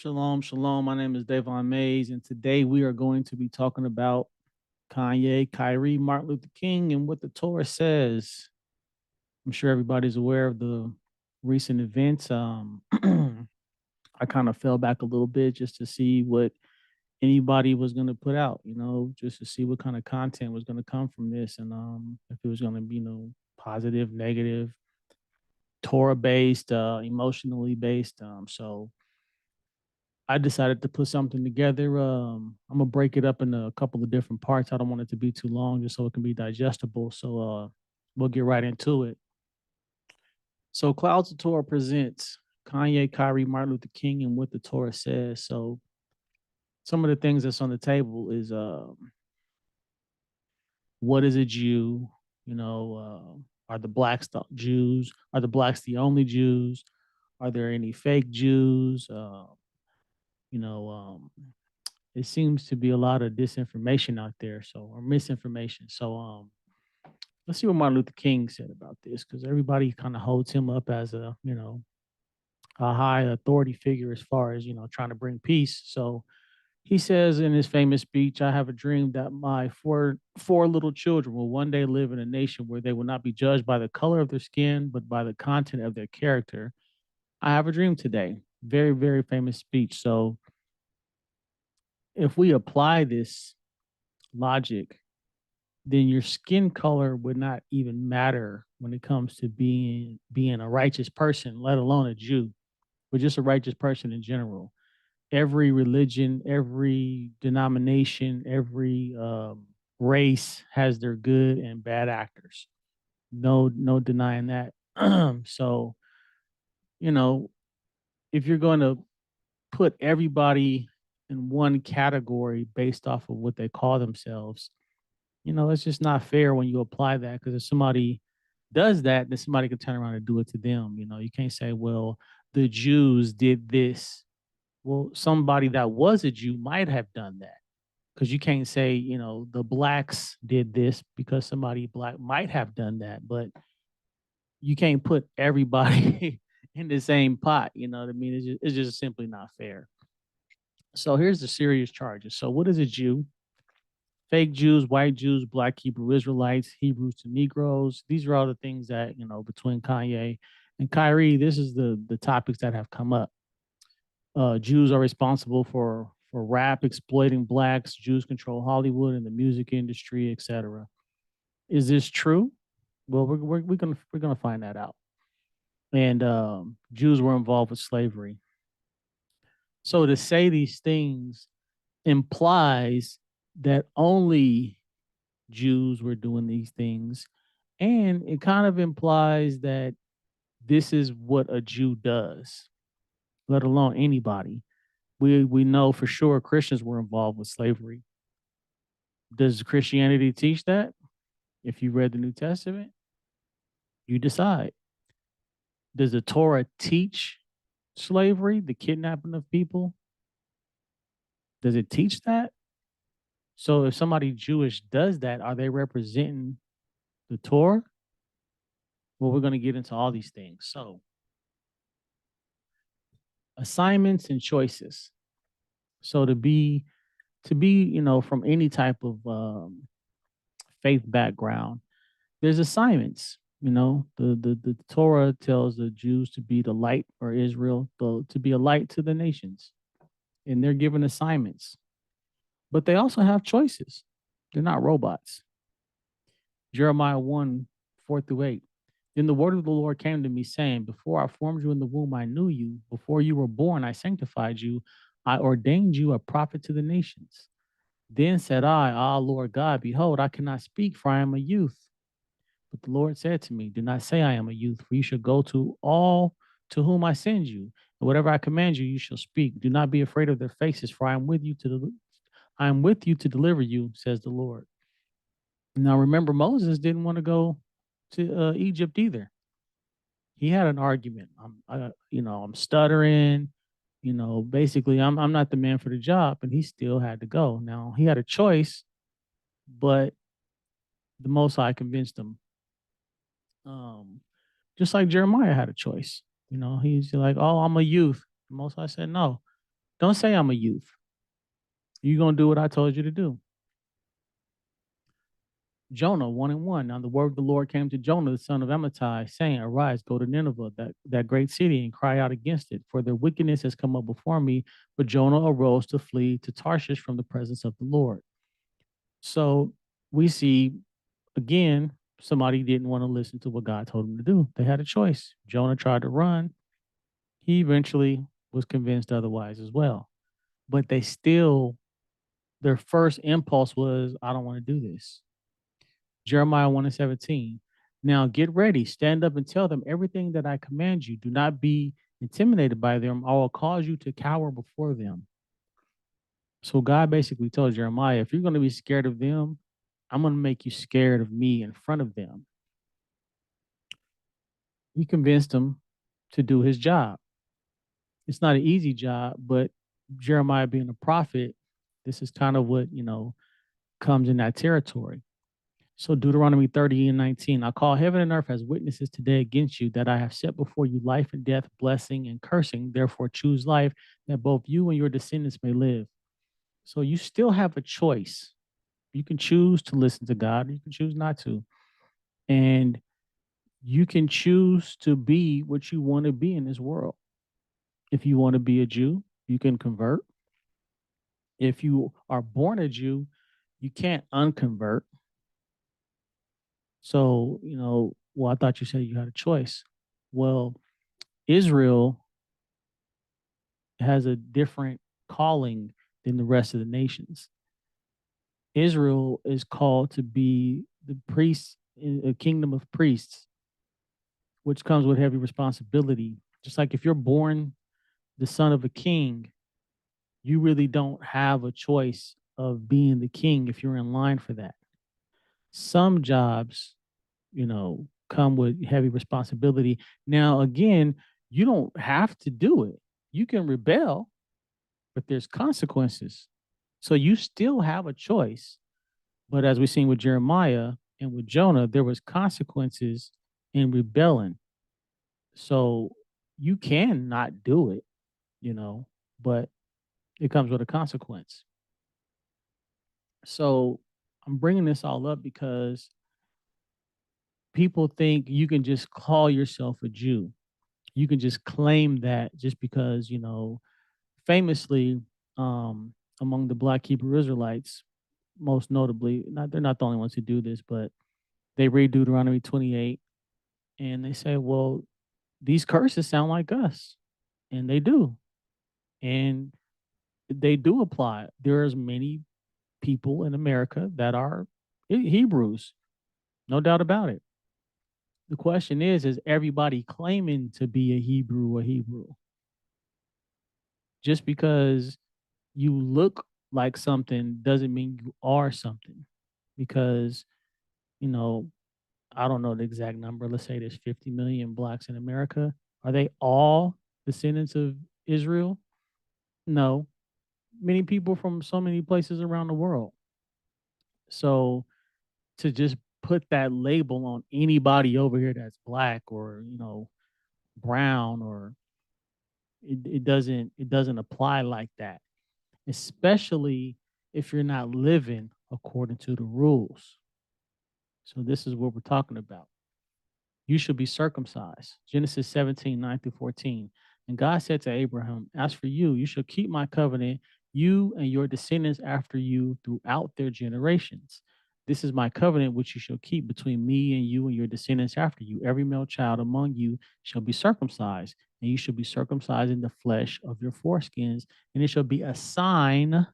Shalom, shalom. My name is Dayvaughn Mays, and today we are going to be talking about Kanye, Kyrie, Martin Luther King, and what the Torah says. I'm sure everybody's aware of the recent events. I kind of fell back a little bit just to see what anybody was going to put out, just to see what kind of content was going to come from this, and if it was going to be, positive, negative, Torah based, emotionally based. So I decided to put something together. I'm gonna break it up into a couple of different parts. I don't want it to be too long, just so it can be digestible. So we'll get right into it. So Clouds of Torah presents Kanye, Kyrie, Martin Luther King, and what the Torah says. So some of the things that's on the table is what is a Jew? Are the blacks the Jews? Are the blacks the only Jews? Are there any fake Jews? You know, um, it seems to be a lot of disinformation out there, or misinformation. So let's see what Martin Luther King said about this, because everybody kind of holds him up as a high authority figure as far as trying to bring peace. So he says in his famous speech, "I have a dream that my four little children will one day live in a nation where they will not be judged by the color of their skin, but by the content of their character. I have a dream today." Very, very famous speech. So if we apply this logic, then your skin color would not even matter when it comes to being a righteous person, let alone a Jew, but just a righteous person in general. Every religion, every denomination, every race has their good and bad actors. No denying that. So, you know, if you're going to put everybody in one category based off of what they call themselves, it's just not fair when you apply that, because if somebody does that, then somebody can turn around and do it to them. You can't say, well, the Jews did this. Well, somebody that was a Jew might have done that, because you can't say, the blacks did this, because somebody black might have done that, but you can't put everybody in the same pot. You know what I mean? It's just simply not fair. So here's the serious charges. So what is a Jew? Fake Jews, white Jews, black Hebrew Israelites, Hebrews to Negroes. These are all the things that, between Kanye and Kyrie, this is the topics that have come up. Jews are responsible for rap exploiting blacks, Jews control Hollywood and the music industry, etc. Is this true? Well, we're gonna find that out. And Jews were involved with slavery. So to say these things implies that only Jews were doing these things. And it kind of implies that this is what a Jew does, let alone anybody. We know for sure Christians were involved with slavery. Does Christianity teach that? If you read the New Testament, you decide. Does the Torah teach slavery, the kidnapping of people? Does it teach that? So if somebody Jewish does that, are they representing the Torah? Well, we're going to get into all these things. So, assignments and choices. So to be from any type of faith background, there's assignments. The Torah tells the Jews to be the light, or Israel to be a light to the nations, and they're given assignments, but they also have choices. They're not robots. Jeremiah 1:4-8. Then the word of the Lord came to me, saying, "Before I formed you in the womb, I knew you. Before you were born, I sanctified you. I ordained you a prophet to the nations." Then said I, "Ah, Lord God, behold, I cannot speak, for I am a youth." But the Lord said to me, "Do not say I am a youth, for you shall go to all to whom I send you, and whatever I command you, you shall speak. Do not be afraid of their faces, for I am with you to deliver you," says the Lord. Now remember, Moses didn't want to go to Egypt either. He had an argument. I'm stuttering. Basically, I'm not the man for the job, and he still had to go. Now he had a choice, but the Most High convinced him. Um, just like Jeremiah had a choice. He's like, "Oh, I'm a youth." The Most High said, "No, Don't say I'm a youth. You're going to do what I told you to do. Jonah 1:1. Now the word of the Lord came to Jonah, the son of Amittai, saying, Arise, go to Nineveh, that great city, and cry out against it, for their wickedness has come up before me. But Jonah arose to flee to Tarshish from the presence of the Lord. So we see, again, somebody didn't want to listen to what God told him to do. They had a choice. Jonah tried to run. He eventually was convinced otherwise as well. But they still, their first impulse was, I don't want to do this. Jeremiah 1:17. Now get ready, stand up and tell them everything that I command you. Do not be intimidated by them. I will cause you to cower before them. So God basically told Jeremiah, if you're going to be scared of them, I'm going to make you scared of me in front of them. He convinced him to do his job. It's not an easy job, but Jeremiah being a prophet, this is kind of what, comes in that territory. So Deuteronomy 30:19, I call heaven and earth as witnesses today against you that I have set before you life and death, blessing and cursing. Therefore choose life that both you and your descendants may live. So you still have a choice. You can choose to listen to God, or you can choose not to. And you can choose to be what you want to be in this world. If you want to be a Jew, you can convert. If you are born a Jew, you can't unconvert. So, well, I thought you said you had a choice. Well, Israel has a different calling than the rest of the nations. Israel is called to be the priests in a kingdom of priests, which comes with heavy responsibility. Just like if you're born the son of a king, you really don't have a choice of being the king if you're in line for that. Some jobs, come with heavy responsibility. Now, again, you don't have to do it. You can rebel, but there's consequences. So you still have a choice. But as we've seen with Jeremiah and with Jonah, there was consequences in rebelling. So you can not do it, but it comes with a consequence. So I'm bringing this all up because people think you can just call yourself a Jew. You can just claim that just because, famously, among the Black Hebrew Israelites, most notably, they're not the only ones who do this, but they read Deuteronomy 28 and they say, well, these curses sound like us. And they do. And they do apply. There's many people in America that are Hebrews, no doubt about it. The question is everybody claiming to be a Hebrew or Hebrew? Just because you look like something doesn't mean you are something. Because, you know, I don't know the exact number. Let's say there's 50 million blacks in America. Are they all descendants of Israel? No. Many people from so many places around the world. So to just put that label on anybody over here that's black or, brown or it doesn't apply like that, especially if you're not living according to the rules. So this is what we're talking about. You should be circumcised. Genesis 17:9-14. And God said to Abraham, as for you, you shall keep my covenant, you and your descendants after you throughout their generations. This is my covenant which you shall keep between me and you and your descendants after you. Every male child among you shall be circumcised, and you shall be circumcised in the flesh of your foreskins, and it shall be a sign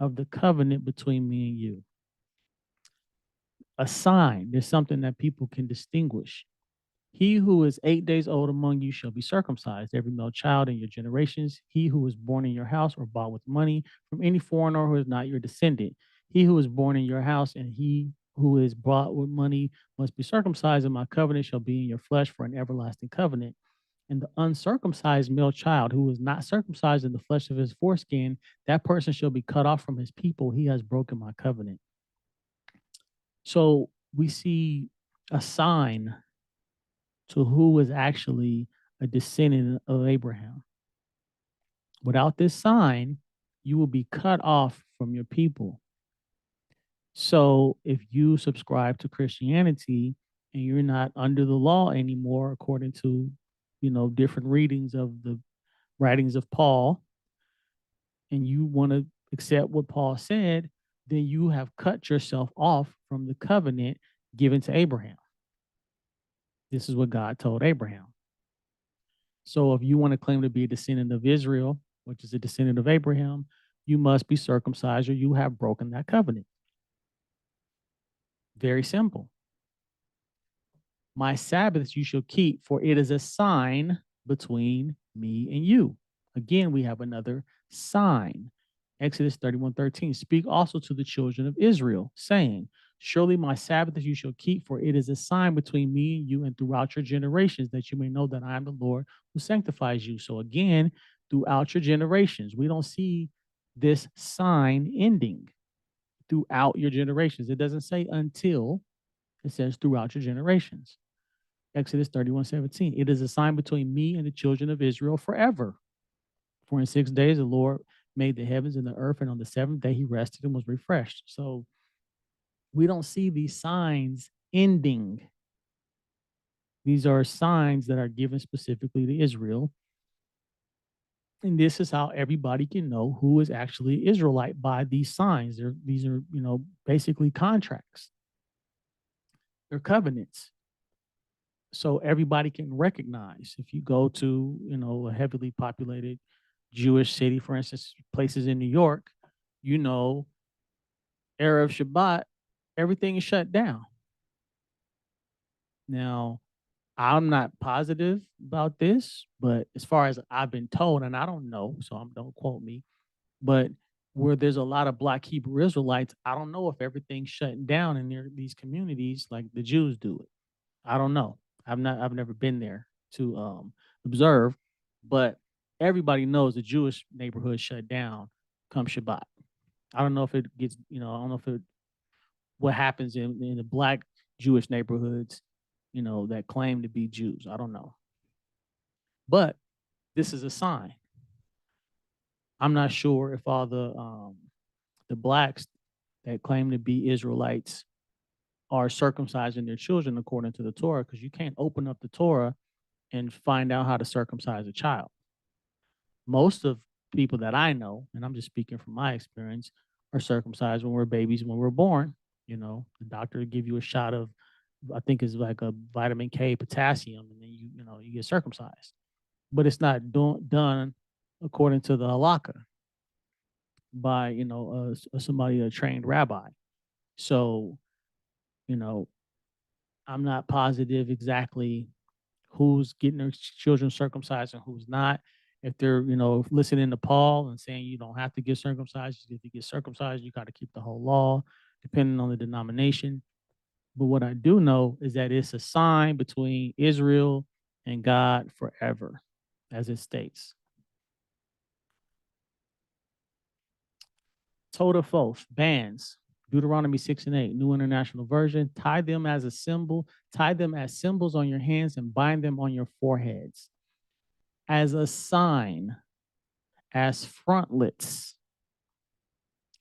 of the covenant between me and you. A sign. There's something that people can distinguish. He who is 8 days old among you shall be circumcised, every male child in your generations. He who is born in your house or bought with money from any foreigner who is not your descendant. He who is born in your house and he who is bought with money must be circumcised, and my covenant shall be in your flesh for an everlasting covenant. And the uncircumcised male child who is not circumcised in the flesh of his foreskin, that person shall be cut off from his people. He has broken my covenant. So we see a sign to who was actually a descendant of Abraham. Without this sign, you will be cut off from your people. So if you subscribe to Christianity and you're not under the law anymore, according to, different readings of the writings of Paul, and you want to accept what Paul said, then you have cut yourself off from the covenant given to Abraham. This is what God told Abraham. So if you want to claim to be a descendant of Israel, which is a descendant of Abraham, you must be circumcised or you have broken that covenant. Very simple. My Sabbaths you shall keep, for it is a sign between me and you. Again, we have another sign. Exodus 31:13. Speak also to the children of Israel, saying, surely my Sabbaths you shall keep, for it is a sign between me and you and throughout your generations, that you may know that I am the Lord who sanctifies you. So again, throughout your generations, we don't see this sign ending throughout your generations. It doesn't say until, it says throughout your generations. Exodus 31:17. It is a sign between me and the children of Israel forever. For in 6 days the Lord made the heavens and the earth, and on the seventh day he rested and was refreshed. So we don't see these signs ending. These are signs that are given specifically to Israel. And this is how everybody can know who is actually Israelite, by these signs. These are, basically contracts. They're covenants. So everybody can recognize. If you go to, a heavily populated Jewish city, for instance, places in New York, Erev Shabbat, everything is shut down. Now, I'm not positive about this, but as far as I've been told, and I don't know, so don't quote me, but where there's a lot of Black Hebrew Israelites, I don't know if everything's shutting down in these communities like the Jews do it. I don't know. I've never been there to observe, but everybody knows the Jewish neighborhood shut down come Shabbat. I don't know if it gets, I don't know if it what happens in the Black Jewish neighborhoods, that claim to be Jews. I don't know. But this is a sign. I'm not sure if all the Blacks that claim to be Israelites are circumcising their children according to the Torah, because you can't open up the Torah and find out how to circumcise a child. Most of people that I know, and I'm just speaking from my experience, are circumcised when we're babies, when we're born. The doctor will give you a shot of, I think it's like a vitamin K, potassium, and then you get circumcised. But it's not done according to the halakha by somebody, a trained rabbi. So I'm not positive exactly who's getting their children circumcised and who's not. If they're, listening to Paul and saying you don't have to get circumcised, if you get circumcised, you got to keep the whole law, depending on the denomination. But what I do know is that it's a sign between Israel and God forever, as it states. Toda Foth, bands, Deuteronomy 6 and 8, New International Version. Tie them as a symbol, tie them as symbols on your hands and bind them on your foreheads. As a sign, as frontlets,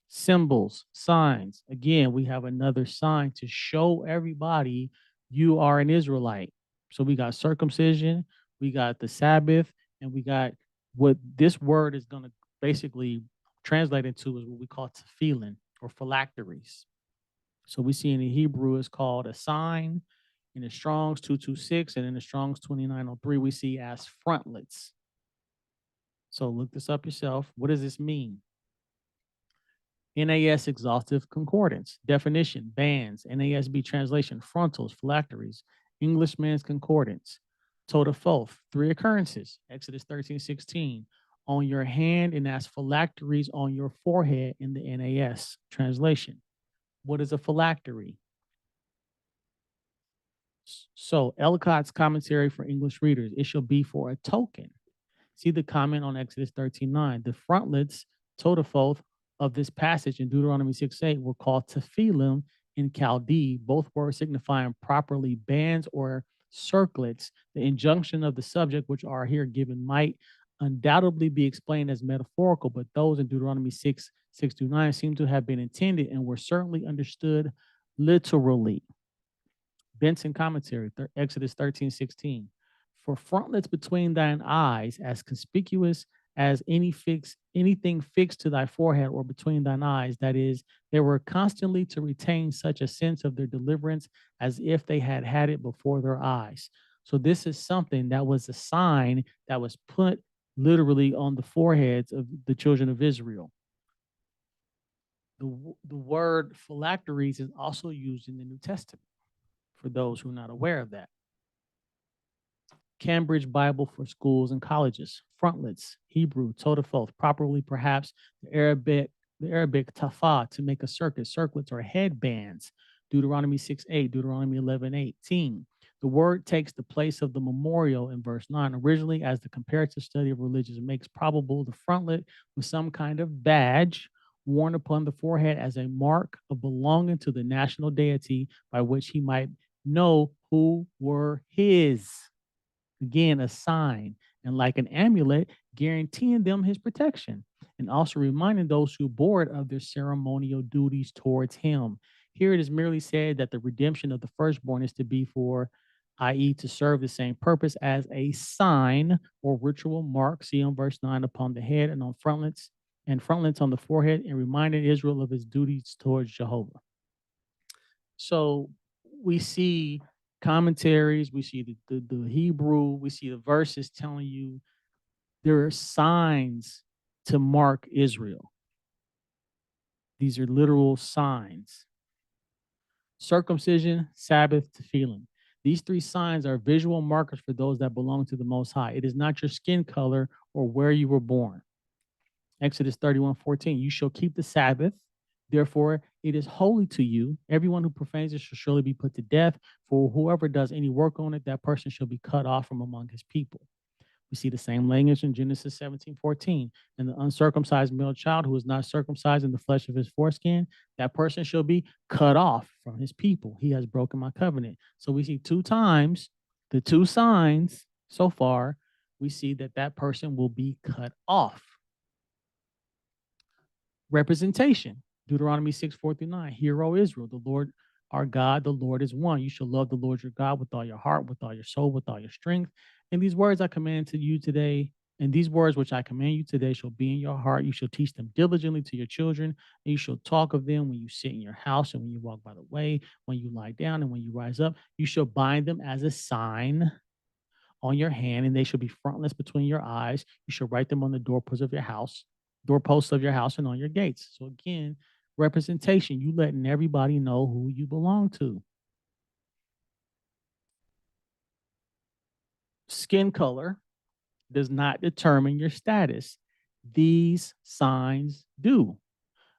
symbols, signs. Again, we have another sign to show everybody you are an Israelite. So we got circumcision, we got the Sabbath, and we got what this word is going to basically translate into is what we call tefillin or phylacteries. So we see in the Hebrew it's called a sign. In the Strong's 226 and in the Strong's 2903, we see as frontlets. So look this up yourself. What does this mean? NAS Exhaustive Concordance. Definition, bands. NASB translation, frontals, phylacteries. Englishman's Concordance. Toda Foth, 3 occurrences. Exodus 13:16. On your hand and as phylacteries on your forehead in the NAS translation. What is a phylactery? So Ellicott's commentary for English readers, it shall be for a token. See the comment on Exodus 13:9. The frontlets, Todafoth, of this passage in Deuteronomy 6:8 were called tefillim in Chaldee, both words signifying properly bands or circlets. The injunction of the subject, which are here given, might undoubtedly be explained as metaphorical, but those in Deuteronomy 6:6-9 seem to have been intended and were certainly understood literally. Benson commentary, Exodus 13:16. For frontlets between thine eyes, as conspicuous as anything fixed to thy forehead or between thine eyes, that is, they were constantly to retain such a sense of their deliverance as if they had had it before their eyes. So this is something that was a sign that was put literally on the foreheads of the children of Israel. The word phylacteries is also used in the New Testament, for those who are not aware of that. Cambridge Bible for schools and colleges, frontlets, Hebrew, totafoth, properly perhaps the Arabic tafa to make a circuit, circlets or headbands, Deuteronomy 6:8, Deuteronomy 11:18. The word takes the place of the memorial in verse 9. Originally, as the comparative study of religions makes probable, the frontlet was some kind of badge worn upon the forehead as a mark of belonging to the national deity by which he might know who were his. Again, a sign, and like an amulet, guaranteeing them his protection, and also reminding those who bore it of their ceremonial duties towards him. Here it is merely said that the redemption of the firstborn is to be for, i.e., to serve the same purpose as a sign or ritual mark, see on verse 9, upon the head and on frontlets, and frontlets on the forehead, and reminding Israel of his duties towards Jehovah. So we see commentaries, we see the Hebrew, we see the verses telling you there are signs to mark Israel. These are literal signs. Circumcision, Sabbath to feeling. These three signs are visual markers for those that belong to the Most High. It is not your skin color or where you were born. Exodus 31:14, you shall keep the Sabbath. Therefore, it is holy to you. Everyone who profanes it shall surely be put to death. For whoever does any work on it, that person shall be cut off from among his people. We see the same language in Genesis 17:14. And the uncircumcised male child who is not circumcised in the flesh of his foreskin, that person shall be cut off from his people. He has broken my covenant. So we see two times, the two signs so far, we see that that person will be cut off. Representation, Deuteronomy 6:4-9. Hear, O Israel, the Lord our God, the Lord is one. You shall love the Lord your God with all your heart, with all your soul, with all your strength. And these words I command to you today, and these words which I command you today shall be in your heart. You shall teach them diligently to your children, and you shall talk of them when you sit in your house and when you walk by the way, when you lie down and when you rise up. You shall bind them as a sign on your hand, and they shall be frontlets between your eyes. You shall write them on the doorposts of your house, and on your gates. So again, representation, you letting everybody know who you belong to. Skin color does not determine your status. These signs do.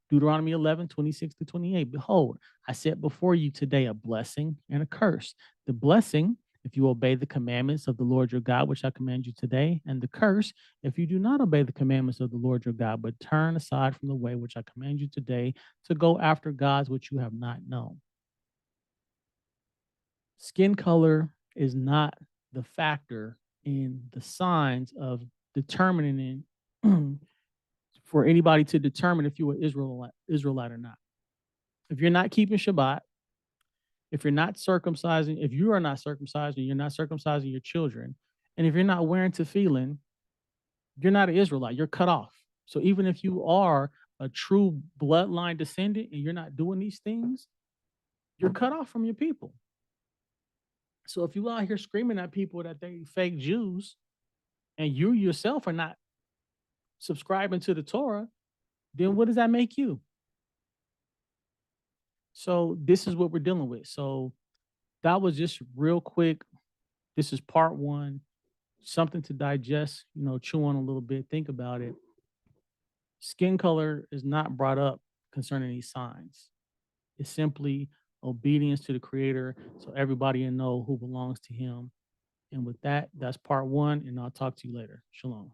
Deuteronomy 11:26-28. Behold, I set before you today a blessing and a curse. The blessing, if you obey the commandments of the Lord your God, which I command you today, and the curse, if you do not obey the commandments of the Lord your God, but turn aside from the way which I command you today to go after gods which you have not known. Skin color is not the factor in the signs of determining for anybody to determine if you were Israelite or not. If you're not keeping Shabbat, if you're not circumcising, if you are not circumcised and you're not circumcising your children, and if you're not wearing tefillin, you're not an Israelite. You're cut off. So even if you are a true bloodline descendant and you're not doing these things, you're cut off from your people. So if you out here screaming at people that they fake Jews and you yourself are not subscribing to the Torah, then what does that make you? So this is what we're dealing with. So that was just real quick. This is part one, something to digest, chew on a little bit, think about it. Skin color is not brought up concerning these signs. It's simply obedience to the creator so everybody will know who belongs to him. And with that, that's part one, and I'll talk to you later. Shalom.